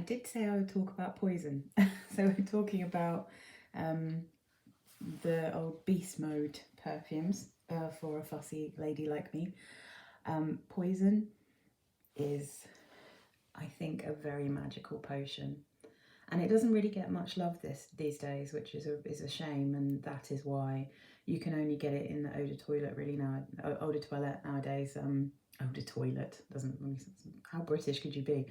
did say I would talk about poison. So we're talking about the old beast mode perfumes for a fussy lady like me. Poison is, I think, a very magical potion, and it doesn't really get much love these days, which is a shame, and that is why you can only get it in the eau de toilette really now. Eau de toilette nowadays. Eau de toilette doesn't really. How British could you be?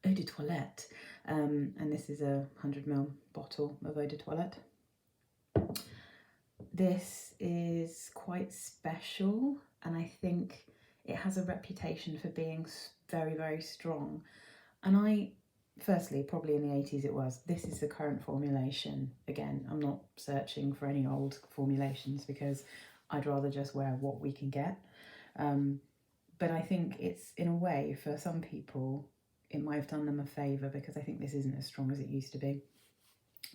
Eau de toilette. And this is a 100ml bottle of eau de toilette. This is quite special, and I think it has a reputation for being very, very strong. And firstly, probably in the 80s it was. This is the current formulation. Again, I'm not searching for any old formulations because I'd rather just wear what we can get. But I think it's, in a way, for some people, it might have done them a favour because I think this isn't as strong as it used to be.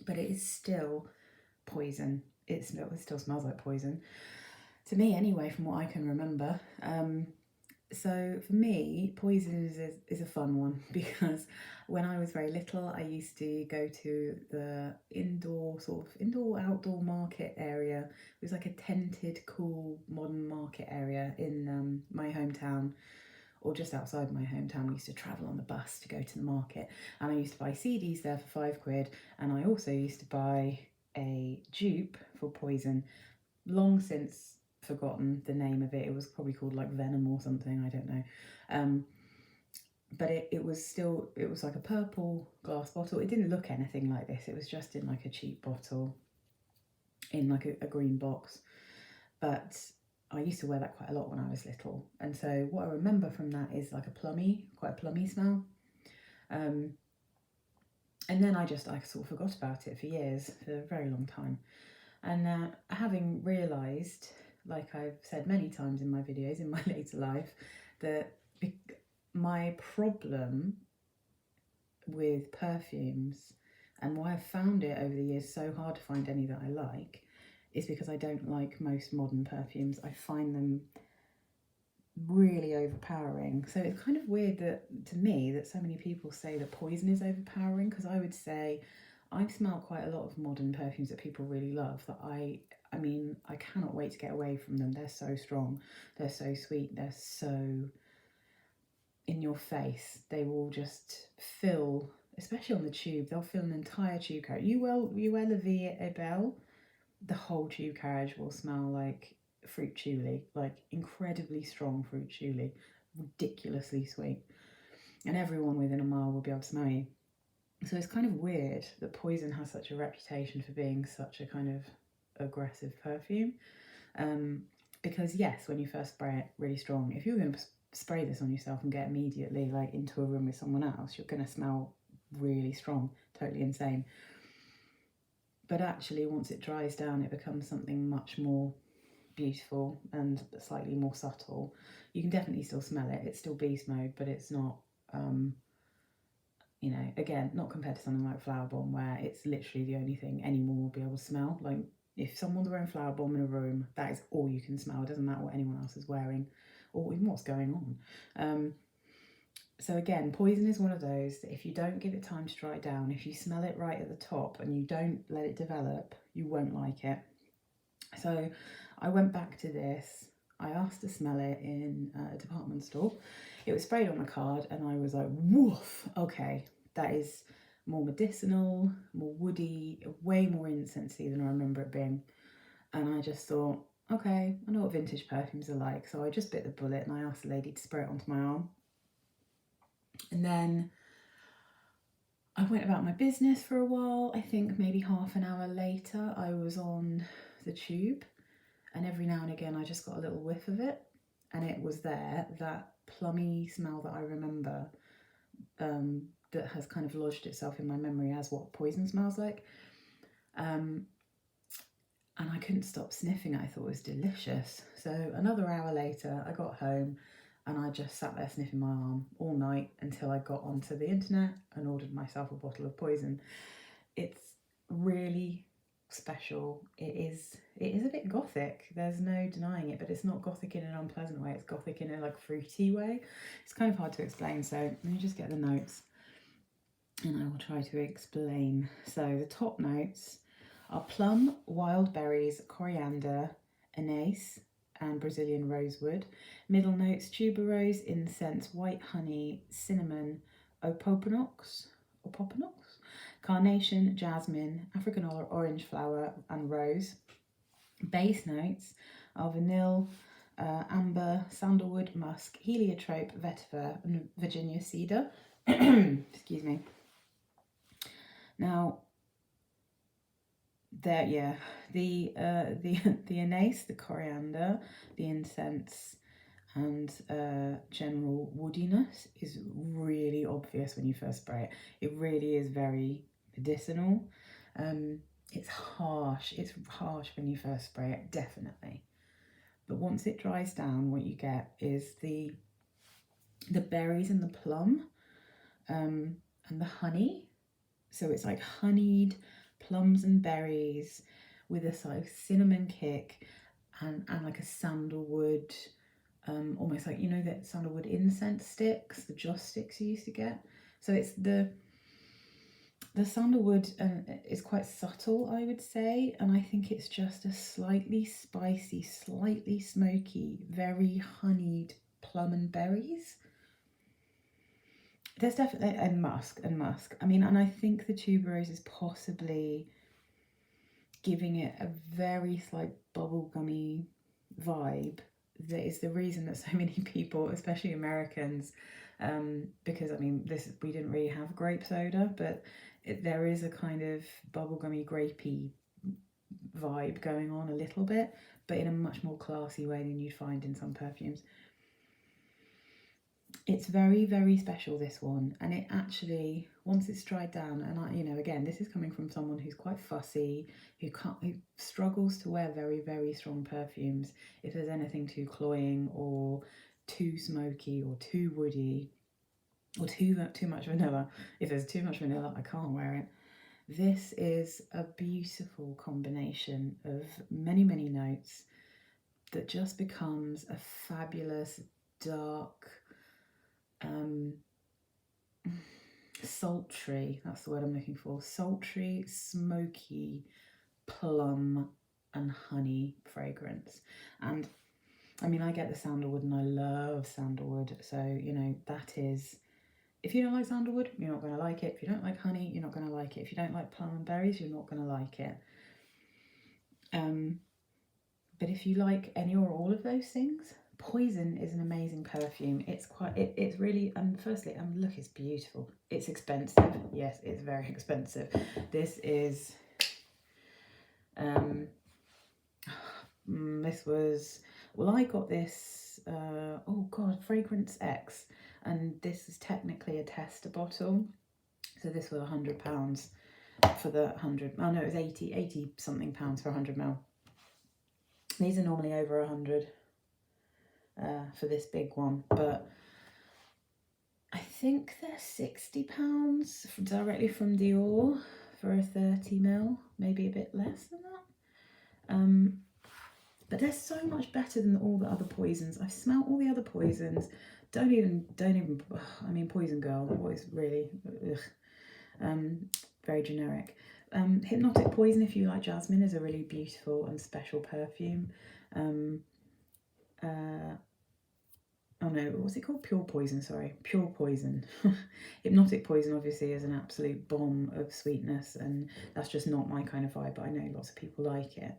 But it is still poison. It still smells like poison. To me, anyway, from what I can remember. So for me, poison is a fun one because when I was very little, I used to go to the indoor-outdoor market area. It was like a tented, cool, modern market area in my hometown, or just outside my hometown. We used to travel on the bus to go to the market, and I used to buy CDs there for £5, and I also used to buy a dupe for poison. Long since forgotten the name of it. It was probably called like Venom or something, I don't know. But it was like a purple glass bottle. It didn't look anything like this. It was just in like a cheap bottle in like a green box. But I used to wear that quite a lot when I was little. And so what I remember from that is like quite a plummy smell. And then I sort of forgot about it for years, for a very long time. And having realised, like I've said many times in my videos in my later life, that my problem with perfumes and why I've found it over the years so hard to find any that I like is because I don't like most modern perfumes. I find them really overpowering. So it's kind of weird to me that so many people say that poison is overpowering, because I would say I've smelled quite a lot of modern perfumes that people really love that I cannot wait to get away from them. They're so strong, they're so sweet, they're so in your face. They will just fill, especially on the tube, they'll fill an entire tube carriage. You wear La Vie et Belle, the whole tube carriage will smell like fruit choulis, like incredibly strong fruit choulis, ridiculously sweet. And everyone within a mile will be able to smell you. So it's kind of weird that poison has such a reputation for being such a kind of aggressive perfume. Because yes, when you first spray it really strong, if you're going to spray this on yourself and get immediately like into a room with someone else, you're going to smell really strong, totally insane. But actually, once it dries down, it becomes something much more beautiful and slightly more subtle. You can definitely still smell it. It's still beast mode, but it's not, again, not compared to something like Flower Bomb, where it's literally the only thing anyone will be able to smell. Like, if someone's wearing Flower Bomb in a room, that is all you can smell. It doesn't matter what anyone else is wearing or even what's going on. So again, poison is one of those that if you don't give it time to dry down, if you smell it right at the top and you don't let it develop, you won't like it. So I went back to this. I asked to smell it in a department store. It was sprayed on a card and I was like, woof, okay, that is more medicinal, more woody, way more incensey than I remember it being. And I just thought, okay, I know what vintage perfumes are like. So I just bit the bullet and I asked the lady to spray it onto my arm. And then I went about my business for a while. I think maybe half an hour later, I was on the tube, and every now and again I just got a little whiff of it, and it was there, that plummy smell that I remember, that has kind of lodged itself in my memory as what poison smells like. And I couldn't stop sniffing it. I thought it was delicious. So another hour later, I got home and I just sat there sniffing my arm all night until I got onto the internet and ordered myself a bottle of poison. It's really special. It is a bit gothic. There's no denying it, but it's not gothic in an unpleasant way. It's gothic in a like fruity way. It's kind of hard to explain. So let me just get the notes. and I will try to explain. So the top notes are plum, wild berries, coriander, anise, and Brazilian rosewood. Middle notes tuberose, incense, white honey, cinnamon, opoponox, carnation, jasmine, African orange flower, and rose. Base notes are vanilla, amber, sandalwood, musk, heliotrope, vetiver, and Virginia cedar. Excuse me. Now, the anise, the coriander, the incense, and general woodiness is really obvious when you first spray it. It really is very medicinal. It's harsh. It's harsh when you first spray it, definitely. But once it dries down, what you get is the berries and the plum, and the honey. So it's like honeyed plums and berries with a sort of cinnamon kick, and like a sandalwood, almost like, you know, that sandalwood incense sticks, the joss sticks you used to get. So it's the sandalwood is quite subtle, I would say, and I think it's just a slightly spicy, slightly smoky, very honeyed plum and berries. There's definitely and musk. I mean, and I think the tuberose is possibly giving it a very slight bubblegummy vibe. That is the reason that so many people, especially Americans, because I mean, we didn't really have grape soda, but there is a kind of bubblegummy, grapey vibe going on a little bit, but in a much more classy way than you'd find in some perfumes. It's very, very special, this one, and it actually, once it's dried down, and I, you know, again, this is coming from someone who's quite fussy, who struggles to wear very, very strong perfumes if there's anything too cloying or too smoky or too woody or too much vanilla. If there's too much vanilla, I can't wear it. This is a beautiful combination of many, many notes that just becomes a fabulous dark, sultry, that's the word I'm looking for, sultry, smoky, plum and honey fragrance. And I mean, I get the sandalwood and I love sandalwood, so, you know, that is, if you don't like sandalwood, you're not going to like it. If you don't like honey, you're not going to like it. If you don't like plum and berries, you're not going to like it. But if you like any or all of those things, Poison is an amazing perfume. It's quite, it's really, firstly, look, it's beautiful. It's expensive. Yes, it's very expensive. This is, this was, well, I got this, oh God, Fragrance X, and this is technically a tester bottle. So this was £100 for the 100, oh no, it was 80 something pounds for 100 ml. These are normally over 100 for this big one, but I think they're £60 directly from Dior for a 30 ml, maybe a bit less than that. But they're so much better than all the other Poisons. I've smelled all the other Poisons. Don't even. I mean, Poison Girl. What is really very generic. Hypnotic Poison, if you like jasmine, is a really beautiful and special perfume. Oh no, what's it called? Pure Poison, sorry. Pure Poison. Hypnotic Poison obviously is an absolute bomb of sweetness, and that's just not my kind of vibe, but I know lots of people like it.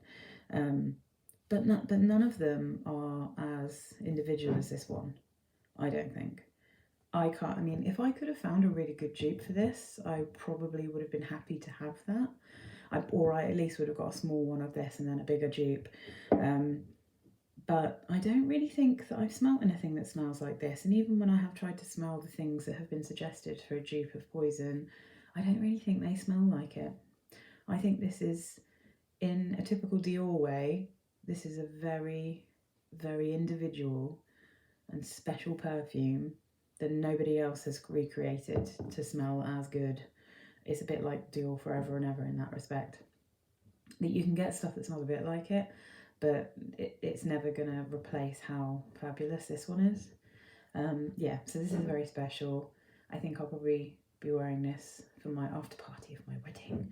But none of them are as individual as this one, I don't think. I mean, if I could have found a really good dupe for this, I probably would have been happy to have that. Or I at least would have got a small one of this and then a bigger dupe. But I don't really think that I've smelt anything that smells like this. And even when I have tried to smell the things that have been suggested for a dupe of Poison, I don't really think they smell like it. I think this is, in a typical Dior way, this is a very, very individual and special perfume that nobody else has recreated to smell as good. It's a bit like Dior Forever and Ever in that respect. That you can get stuff that smells a bit like it, but it's never going to replace how fabulous this one is. Yeah, so this is very special. I think I'll probably be wearing this for my after party of my wedding,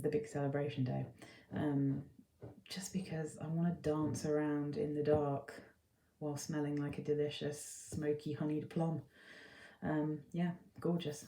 the big celebration day, just because I want to dance around in the dark while smelling like a delicious smoky honeyed plum. Yeah, gorgeous.